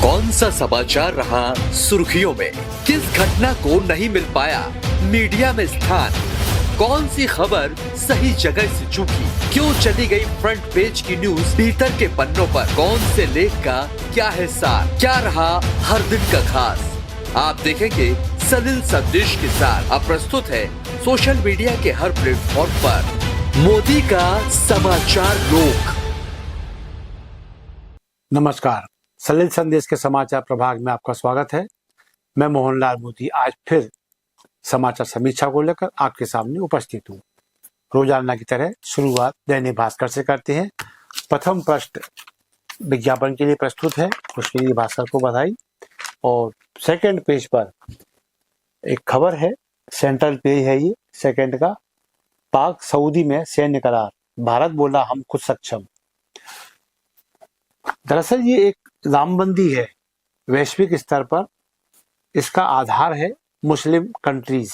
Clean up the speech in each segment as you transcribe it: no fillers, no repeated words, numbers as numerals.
कौन सा समाचार रहा सुर्खियों में, किस घटना को नहीं मिल पाया मीडिया में स्थान, कौन सी खबर सही जगह से चूकी, क्यों चली गई फ्रंट पेज की न्यूज भीतर के पन्नों पर, कौन से लेख का क्या है सार, क्या रहा हर दिन का खास, आप देखेंगे सलिल संदेश के साथ। अब प्रस्तुत है सोशल मीडिया के हर प्लेटफॉर्म पर मोदी का समाचार लोक। नमस्कार, सलिल संदेश के समाचार प्रभाग में आपका स्वागत है। मैं मोहनलाल मोदी आज फिर समाचार समीक्षा को लेकर आपके सामने उपस्थित हूँ। रोजाना की तरह शुरुआत दैनिक भास्कर से करते हैं। प्रथम पृष्ठ विज्ञापन के लिए प्रस्तुत है, उसके लिए भास्कर को बधाई। और सेकंड पेज पर एक खबर है, सेंट्रल पेज है ये सेकंड का। पाक सऊदी में सैन्य करार, भारत बोला हम खुद सक्षम। दरअसल ये एक लामबंदी है वैश्विक स्तर पर, इसका आधार है मुस्लिम कंट्रीज।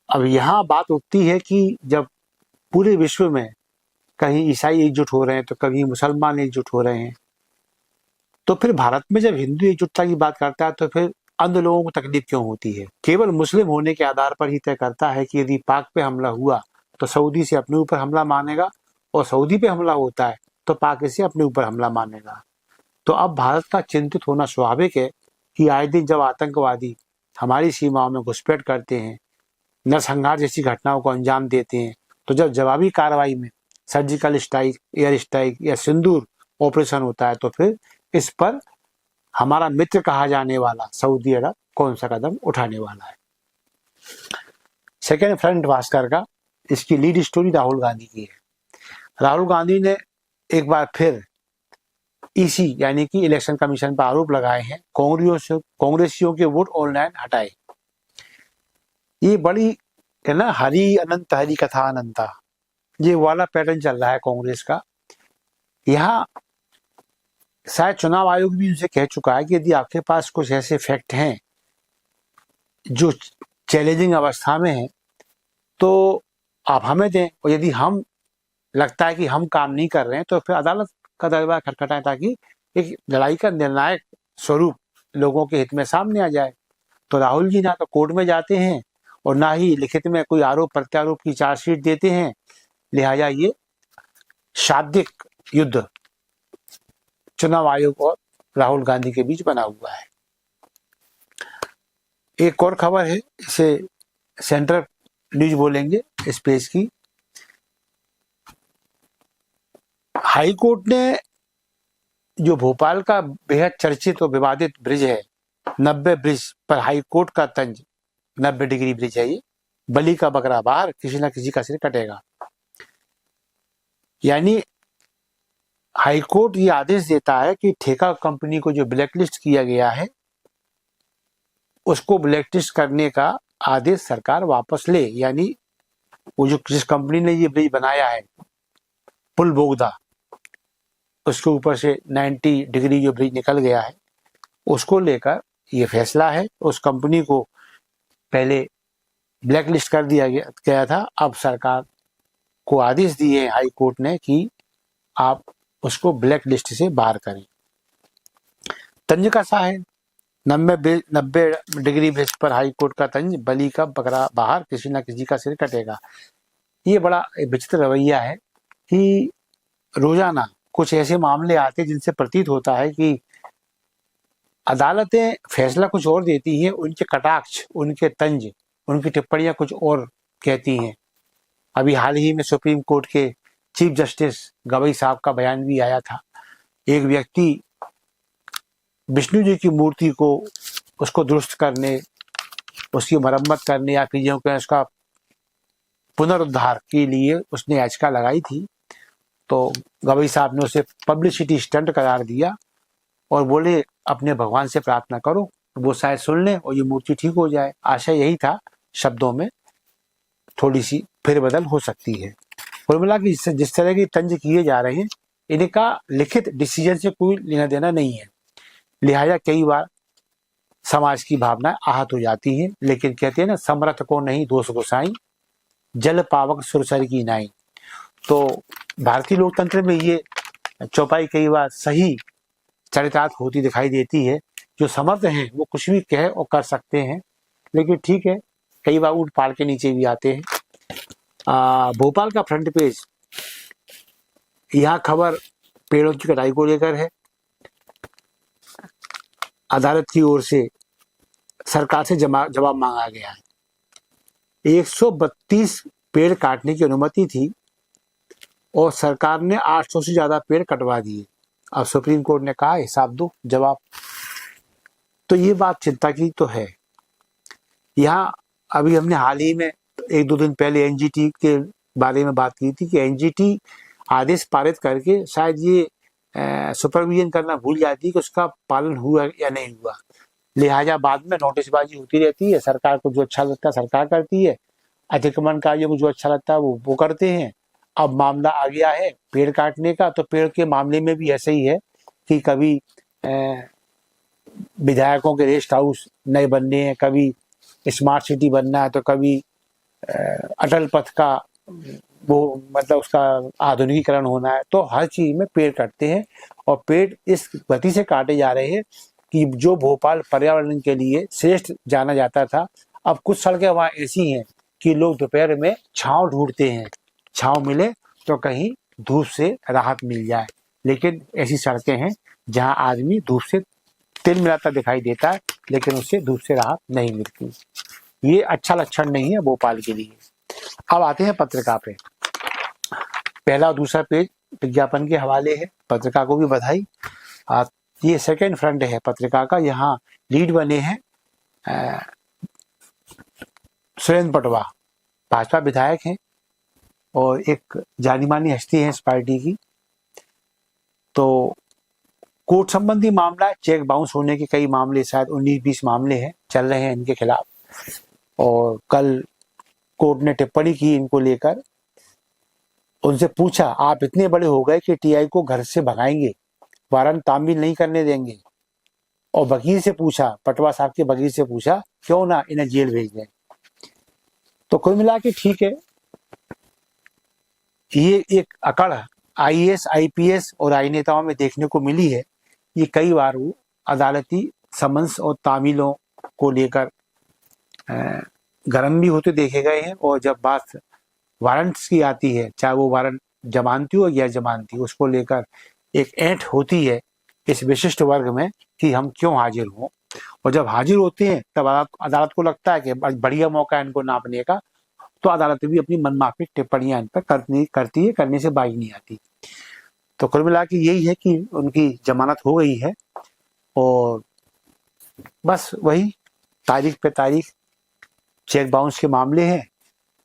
अब यहाँ बात उठती है कि जब पूरे विश्व में कहीं ईसाई एकजुट हो रहे हैं तो कभी मुसलमान एकजुट हो रहे हैं, तो फिर भारत में जब हिंदू एकजुटता की बात करता है तो फिर अन्य लोगों को तकलीफ क्यों होती है। केवल मुस्लिम होने के आधार पर ही तय करता है कि यदि पाक पे हमला हुआ तो सऊदी से अपने ऊपर हमला मानेगा, और सऊदी पे हमला होता है तो पाक से अपने ऊपर हमला मानेगा। तो अब भारत का चिंतित होना स्वाभाविक है कि आए दिन जब आतंकवादी हमारी सीमाओं में घुसपैठ करते हैं, नरसंहार जैसी घटनाओं को अंजाम देते हैं, तो जब जवाबी कार्रवाई में सर्जिकल स्ट्राइक, एयर स्ट्राइक या सिंदूर ऑपरेशन होता है तो फिर इस पर हमारा मित्र कहा जाने वाला सऊदी अरब कौन सा कदम उठाने वाला है। सेकेंड फ्रंट भास्कर का, इसकी लीड स्टोरी राहुल गांधी की है। राहुल गांधी ने एक बार फिर ईसी यानी कि इलेक्शन कमीशन पर आरोप लगाए हैं, कांग्रेसियों के वोट ऑनलाइन हटाए। ये बड़ी है ना, हरि अनंत हरि कथा अनंता, ये वाला पैटर्न चल रहा है कांग्रेस का। यहाँ शायद चुनाव आयोग भी उनसे कह चुका है कि यदि आपके पास कुछ ऐसे फैक्ट हैं जो चैलेंजिंग अवस्था में है तो आप हमें दें, और यदि हम लगता है कि हम काम नहीं कर रहे हैं तो फिर अदालत का दरबार खटखटाएं, ताकि एक लड़ाई का निर्णायक स्वरूप लोगों के हित में सामने आ जाए। तो राहुल जी ना तो कोर्ट में जाते हैं और ना ही लिखित में कोई आरोप प्रत्यारोप की चार्जशीट देते हैं, लिहाजा ये शाब्दिक युद्ध चुनाव आयोग और राहुल गांधी के बीच बना हुआ है। एक और खबर है, इसे सेंट्रल न्यूज बोलेंगे इस पेज की। हाई कोर्ट ने जो भोपाल का बेहद चर्चित और विवादित ब्रिज है 90 ब्रिज पर हाई कोर्ट का तंज, 90 डिग्री ब्रिज है ये, बलि का बकरा बाहर, किसी ना किसी का सिर कटेगा। यानी हाई कोर्ट ये आदेश देता है कि ठेका कंपनी को जो ब्लैकलिस्ट किया गया है उसको ब्लैकलिस्ट करने का आदेश सरकार वापस ले। यानी वो जो जिस कंपनी ने ये ब्रिज बनाया है, पुल बोगदा, उसके ऊपर से 90 डिग्री जो ब्रिज निकल गया है, उसको लेकर ये फैसला है। उस कंपनी को पहले ब्लैकलिस्ट कर दिया गया था, अब सरकार को आदेश दिए हैं हाई कोर्ट ने कि आप उसको ब्लैक लिस्ट से बाहर करें। तंज कैसा है, 90 डिग्री ब्रिज पर हाई कोर्ट का तंज, बलि का बकरा बाहर, किसी ना किसी का सिर कटेगा। ये बड़ा विचित्र रवैया है कि रोजाना कुछ ऐसे मामले आते हैं जिनसे प्रतीत होता है कि अदालतें फैसला कुछ और देती हैं, उनके कटाक्ष, उनके तंज, उनकी टिप्पणियां कुछ और कहती हैं। अभी हाल ही में सुप्रीम कोर्ट के चीफ जस्टिस गवई साहब का बयान भी आया था। एक व्यक्ति विष्णु जी की मूर्ति को उसको दुरुस्त करने, उसकी मरम्मत करने या फिर जो उसका पुनरुद्धार के लिए उसने याचिका लगाई थी, तो गवई साहब ने उसे पब्लिसिटी स्टंट करार दिया और बोले अपने भगवान से प्रार्थना करो, वो शायद सुन लें और ये मूर्ति ठीक हो जाए। आशा यही था, शब्दों में थोड़ी सी फेरबदल हो सकती है। कुल मिला कि जिस तरह की तंज किए जा रहे हैं, इनका लिखित डिसीजन से कोई लेना देना नहीं है, लिहाजा कई बार समाज की भावनाएं आहत हो जाती हैं। लेकिन कहते हैं ना, समर्थ को नहीं दोष गोसाई, जल पावक सुरसर की नाई। तो भारतीय लोकतंत्र में ये चौपाई कई बार सही चरितार्थ होती दिखाई देती है। जो समर्थ हैं वो कुछ भी कह और कर सकते हैं, लेकिन ठीक है, कई बार ऊंट पाल के नीचे भी आते हैं। भोपाल का फ्रंट पेज, यहाँ खबर पेड़ों की कटाई को लेकर है। अदालत की ओर से सरकार से जवाब मांगा गया है। 132 पेड़ काटने की अनुमति थी और सरकार ने 800 से ज्यादा पेड़ कटवा दिए। अब सुप्रीम कोर्ट ने कहा हिसाब दो, जवाब। तो ये बात चिंता की तो है। यहाँ अभी हमने हाल ही में 1-2 दिन पहले एनजीटी के बारे में बात की थी कि एनजीटी आदेश पारित करके शायद ये सुपरविजन करना भूल जाती है कि उसका पालन हुआ या नहीं हुआ। लिहाजा बाद में नोटिसबाजी होती रहती है। सरकार को जो अच्छा लगता है सरकार करती है, अतिक्रमणकारियों को जो अच्छा लगता है वो करते हैं। अब मामला आ गया है पेड़ काटने का, तो पेड़ के मामले में भी ऐसे ही है कि कभी विधायकों के रेस्ट हाउस नए बनने हैं, कभी स्मार्ट सिटी बनना है, तो कभी अटल पथ का वो मतलब उसका आधुनिकीकरण होना है। तो हर चीज में पेड़ काटते हैं और पेड़ इस गति से काटे जा रहे हैं कि जो भोपाल पर्यावरण के लिए श्रेष्ठ जाना जाता था, अब कुछ सड़कें वहाँ ऐसी हैं कि लोग दोपहर में छांव ढूंढते हैं, छांव मिले तो कहीं धूप से राहत मिल जाए। लेकिन ऐसी सड़कें हैं जहां आदमी धूप से तिल मिलाता दिखाई देता है, लेकिन उससे धूप से राहत नहीं मिलती। ये अच्छा लक्षण नहीं है भोपाल के लिए। अब आते हैं पत्रिका पे। पहला और दूसरा पेज विज्ञापन के हवाले है। पत्रिका को भी बधाई। ये सेकंड फ्रंट है पत्रिका का। यहाँ लीड बने हैं सुरेंद्र पटवा, भाजपा विधायक हैं और एक जानी मानी हस्ती है इस पार्टी की। तो कोर्ट संबंधी मामला, चेक बाउंस होने के कई मामले, शायद 19-20 मामले हैं चल रहे हैं इनके खिलाफ। और कल कोर्ट ने टिप्पणी की इनको लेकर। उनसे पूछा, आप इतने बड़े हो गए कि टीआई को घर से भगाएंगे, वारंट तामील नहीं करने देंगे। और वकील से पूछा, पटवा साहब के वकील से पूछा, क्यों ना इन्हें जेल भेज दें। तो कुल मिला के ठीक है, ये एक अकड़ आईएएस, आईपीएस और आई नेताओं में देखने को मिली है। ये कई बार वो अदालती समन्स और तामीलों को लेकर गर्म भी होते देखे गए हैं। और जब बात वारंट्स की आती है, चाहे वो वारंट जमानती हो या जमानती, उसको लेकर एक ऐंठ होती है इस विशिष्ट वर्ग में कि हम क्यों हाजिर हों। और जब हाजिर होते हैं तब अदालत को लगता है कि बढ़िया मौका है इनको नापने का, तो अदालत भी अपनी मनमाफिक टिप्पणियां इन पर करती है, करने से बाज नहीं आती। तो कुल मिला के यही है कि उनकी जमानत हो गई है और बस वही तारीख पे तारीख चेक बाउंस के मामले हैं।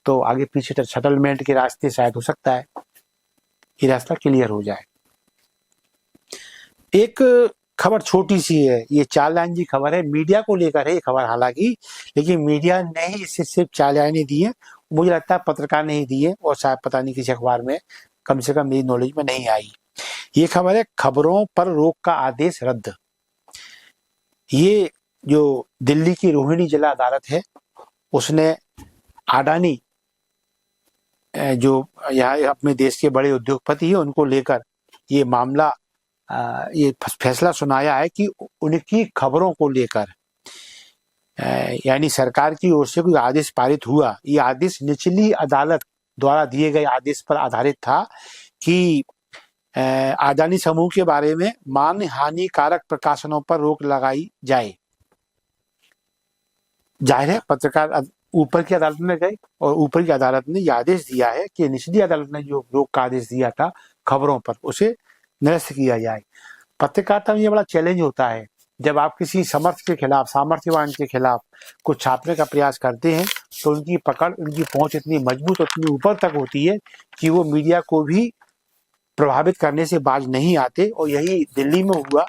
तो आगे पीछे सेटलमेंट के रास्ते शायद हो सकता है ये रास्ता क्लियर हो जाए। एक खबर छोटी सी है, ये 4 लाइन की खबर है, मीडिया को लेकर है ये खबर हालांकि, लेकिन मीडिया ने ही इससे सिर्फ 4 लाइनें दी है। मुझे लगता है पत्रकार ने ही दी है और शायद पता नहीं किसी अखबार में, कम से कम मेरी नॉलेज में नहीं आई। ये खबर है, खबरों पर रोक का आदेश रद्द। ये जो दिल्ली की रोहिणी जिला अदालत है, उसने अडानी जो यहाँ अपने देश के बड़े उद्योगपति हैं उनको लेकर ये मामला, ये फैसला सुनाया है कि उनकी खबरों को लेकर यानी सरकार की ओर से कोई आदेश पारित हुआ, ये आदेश निचली अदालत द्वारा दिए गए आदेश पर आधारित था कि अडानी समूह के बारे में मान हानिकारक प्रकाशनों पर रोक लगाई जाए। जाहिर है पत्रकार ऊपर की अदालत में गए और ऊपर की अदालत ने यह आदेश दिया है कि निचली अदालत ने जो रोक का आदेश दिया था खबरों पर, उसे निरस्त किया जाए। पत्रकारिता में ये बड़ा चैलेंज होता है, जब आप किसी समर्थ के खिलाफ, सामर्थ्यवान के खिलाफ कुछ छापने का प्रयास करते हैं तो उनकी पकड़, उनकी पहुंच इतनी मजबूत, इतनी ऊपर तक होती है कि वो मीडिया को भी प्रभावित करने से बाज नहीं आते। और यही दिल्ली में हुआ।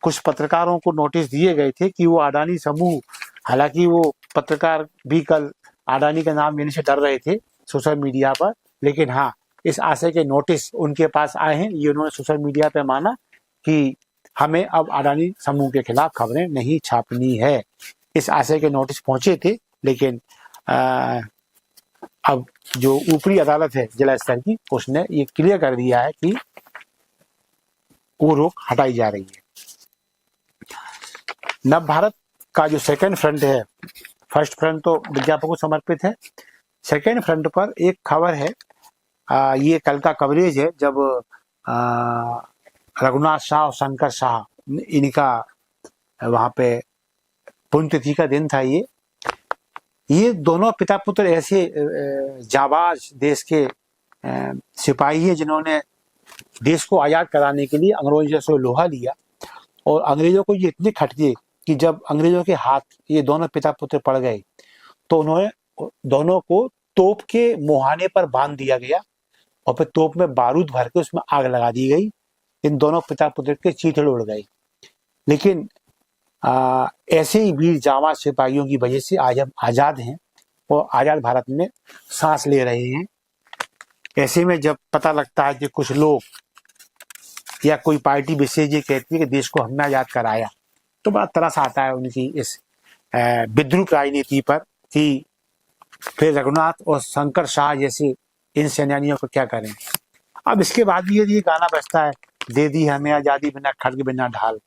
कुछ पत्रकारों को नोटिस दिए गए थे कि वो अडानी समूह, हालांकि वो पत्रकार भी कल अडानी का नाम लेने से डर रहे थे सोशल मीडिया पर, लेकिन हाँ, इस आशय के नोटिस उनके पास आए हैं। ये उन्होंने सोशल मीडिया पे माना कि हमें अब अडानी समूह के खिलाफ खबरें नहीं छापनी है। इस आशय के नोटिस पहुंचे थे, लेकिन अब जो ऊपरी अदालत है जिला स्तर की, उसने ये क्लियर कर दिया है कि वो रोक हटाई जा रही है। नव भारत का जो सेकंड फ्रंट है, फर्स्ट फ्रंट तो विज्ञापन को समर्पित है, सेकंड फ्रंट पर एक खबर है, ये कल का कवरेज है जब रघुनाथ शाह और शंकर शाह इनका वहां पे पुण्यतिथि का दिन था। ये दोनों पिता पुत्र ऐसे जाबाज देश के सिपाही है जिन्होंने देश को आजाद कराने के लिए अंग्रेजों से लोहा लिया, और अंग्रेजों को ये इतने खटके कि जब अंग्रेजों के हाथ ये दोनों पिता पुत्र पड़ गए तो उन्होंने दोनों को तोप के मुहाने पर बांध दिया गया और फिर तोप में बारूद भर के उसमें आग लगा दी गई। इन दोनों पिता पुत्र के चीथड़े उड़ गए। लेकिन ऐसे ही वीर जांबाज सिपाहियों की वजह से आज हम आजाद हैं और आजाद भारत में सांस ले रहे हैं। ऐसे में जब पता लगता है कि कुछ लोग या कोई पार्टी विशेष ये कहती है कि देश को हमने आजाद कराया, तो बड़ा तरस आता है उनकी इस विद्रूप राजनीति पर कि फिर रघुनाथ और शंकर शाह जैसे इन सेनानियों को क्या करें। अब इसके बाद भी यदि ये गाना बजता है, दे दी हमें आजादी बिना खड्ग बिना ढाल,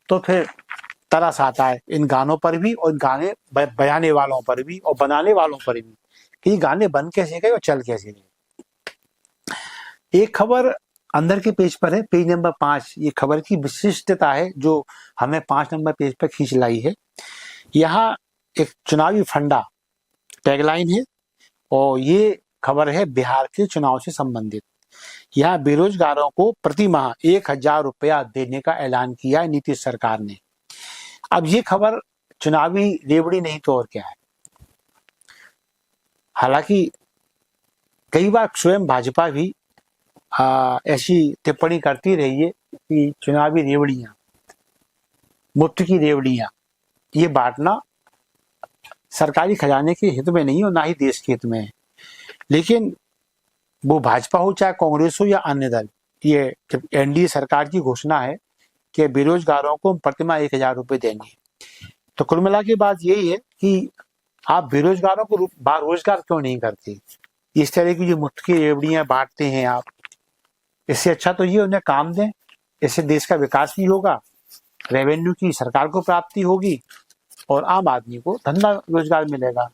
तो फिर तरस आता है इन गानों पर भी और गाने बजाने वालों पर भी और बनाने वालों पर भी कि ये गाने बन कैसे गए और चल कैसे गए। एक खबर अंदर के पेज पर है, पेज नंबर 5। ये खबर की विशिष्टता है जो हमें 5 नंबर पेज पर खींच लाई है। यहाँ एक चुनावी फंडा टैगलाइन है और ये खबर है बिहार के चुनाव से संबंधित। यहाँ बेरोजगारों को प्रति माह 1000 रुपया देने का ऐलान किया है नीतीश सरकार ने। अब ये खबर चुनावी रेवड़ी नहीं तो और क्या है। हालांकि कई बार स्वयं भाजपा भी ऐसी टिप्पणी करती रही है कि चुनावी रेवड़ियां, मुफ्त की रेवड़ियां, ये बांटना सरकारी खजाने के हित में नहीं और ना ही देश के हित में है। लेकिन वो भाजपा हो चाहे कांग्रेस हो या अन्य दल, ये जब एनडीए सरकार की घोषणा है कि बेरोजगारों को प्रतिमाह 1000 रुपये देंगे, तो कुल मिला के बात यही है कि आप बेरोजगारों को रोजगार क्यों नहीं करते। इस तरह की जो मुफ्त की रेवड़ियां बांटते हैं आप, इससे अच्छा तो ये उन्हें काम दें। इससे देश का विकास भी होगा, रेवेन्यू की सरकार को प्राप्ति होगी और आम आदमी को धंधा रोजगार मिलेगा,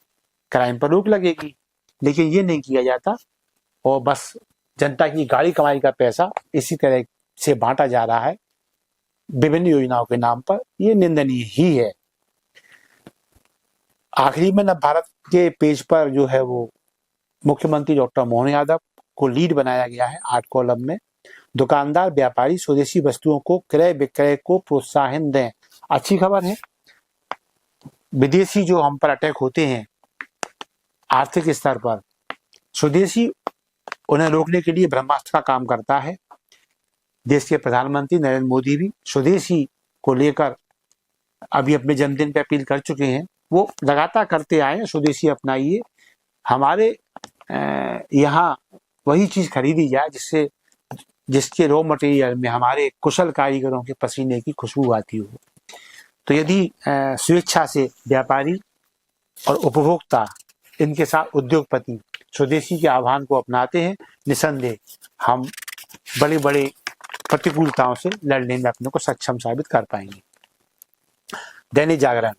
क्राइम पर रोक लगेगी। लेकिन ये नहीं किया जाता और बस जनता की गाड़ी कमाई का पैसा इसी तरह से बांटा जा रहा है विभिन्न योजनाओं के नाम पर। ये निंदनीय ही है। आखिरी में नव भारत के पेज पर जो है वो मुख्यमंत्री डॉक्टर मोहन यादव को लीड बनाया गया है 8 कॉलम में। दुकानदार व्यापारी स्वदेशी वस्तुओं को क्रय विक्रय को प्रोत्साहन दें, अच्छी खबर है। विदेशी जो हम पर अटैक होते हैं आर्थिक स्तर पर, स्वदेशी उन्हें रोकने के लिए ब्रह्मास्त्र का काम करता है। देश के प्रधानमंत्री नरेंद्र मोदी भी स्वदेशी को लेकर अभी अपने जन्मदिन पे अपील कर चुके हैं। वो लगातार करते आए हैं, स्वदेशी अपनाइए, हमारे यहाँ वही चीज खरीदी जाए जिसके रॉ मटेरियल में हमारे कुशल कारीगरों के पसीने की खुशबू आती हो। तो यदि स्वेच्छा से व्यापारी और उपभोक्ता, इनके साथ उद्योगपति स्वदेशी के आह्वान को अपनाते हैं, निसंदेह हम बड़े बड़े प्रतिकूलताओं से लड़ने में अपने को सक्षम साबित कर पाएंगे। दैनिक जागरण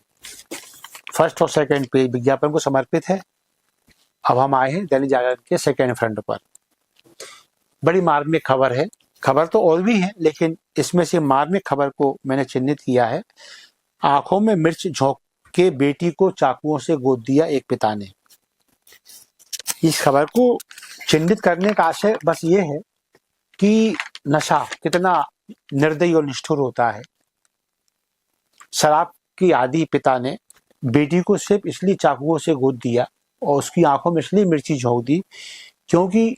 फर्स्ट और सेकंड पेज विज्ञापन को समर्पित है। अब हम आए हैं दैनिक जागरण के सेकंड फ्रंट पर। बड़ी मार्मिक खबर है। खबर तो और भी है लेकिन इसमें से मार्मिक खबर को मैंने चिन्हित किया है। आंखों में मिर्च झोंक के बेटी को चाकुओं से गोद दिया एक पिता ने। इस खबर को चिन्हित करने का आशय बस ये है कि नशा कितना निर्दयी और निष्ठुर होता है। शराब की आदी पिता ने बेटी को सिर्फ इसलिए चाकुओं से गोद दिया और उसकी आंखों में इसलिए मिर्ची झोंक दी क्योंकि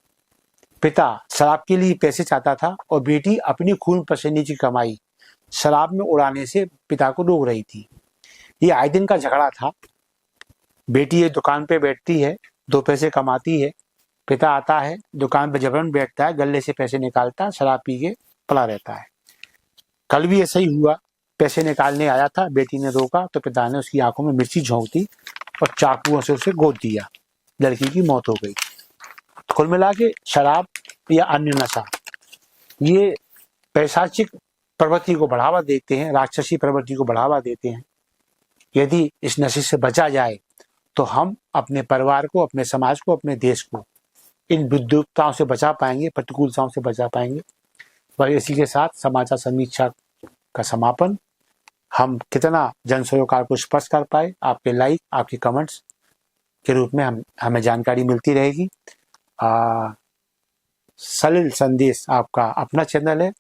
पिता शराब के लिए पैसे चाहता था और बेटी अपनी खून पसीने की कमाई शराब में उड़ाने से पिता को रोक रही थी। ये आए दिन का झगड़ा था। बेटी ये दुकान पे बैठती है, 2 पैसे कमाती है, पिता आता है दुकान पे जबरन बैठता है, गले से पैसे निकालता है, शराब पी के पड़ा रहता है। कल भी ऐसा ही हुआ, पैसे निकालने आया था, बेटी ने रोका तो पिता ने उसकी आंखों में मिर्ची झोंक दी और चाकुओं से उसे गोद दिया, लड़की की मौत हो गई। कुल मिला के शराब या अन्य नशा ये पैशाचिक प्रवृत्ति को बढ़ावा देते हैं, राक्षसी प्रवृत्ति को बढ़ावा देते हैं। यदि इस नशे से बचा जाए तो हम अपने परिवार को, अपने समाज को, अपने देश को इन विद्युक्ताओं से बचा पाएंगे, प्रतिकूलताओं से बचा पाएंगे। पर इसी के साथ समाचार समीक्षा का समापन। हम कितना जन सरोकार को स्पर्श कर पाए, आपके लाइक, आपके कमेंट्स के रूप में हमें जानकारी मिलती रहेगी। सलिल संदेश आपका अपना चैनल है,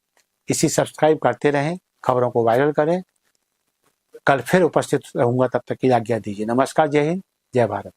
इसी सब्सक्राइब करते रहें, खबरों को वायरल करें। कल फिर उपस्थित रहूंगा, तब तक की आज्ञा दीजिए। नमस्कार, जय हिंद, जय भारत।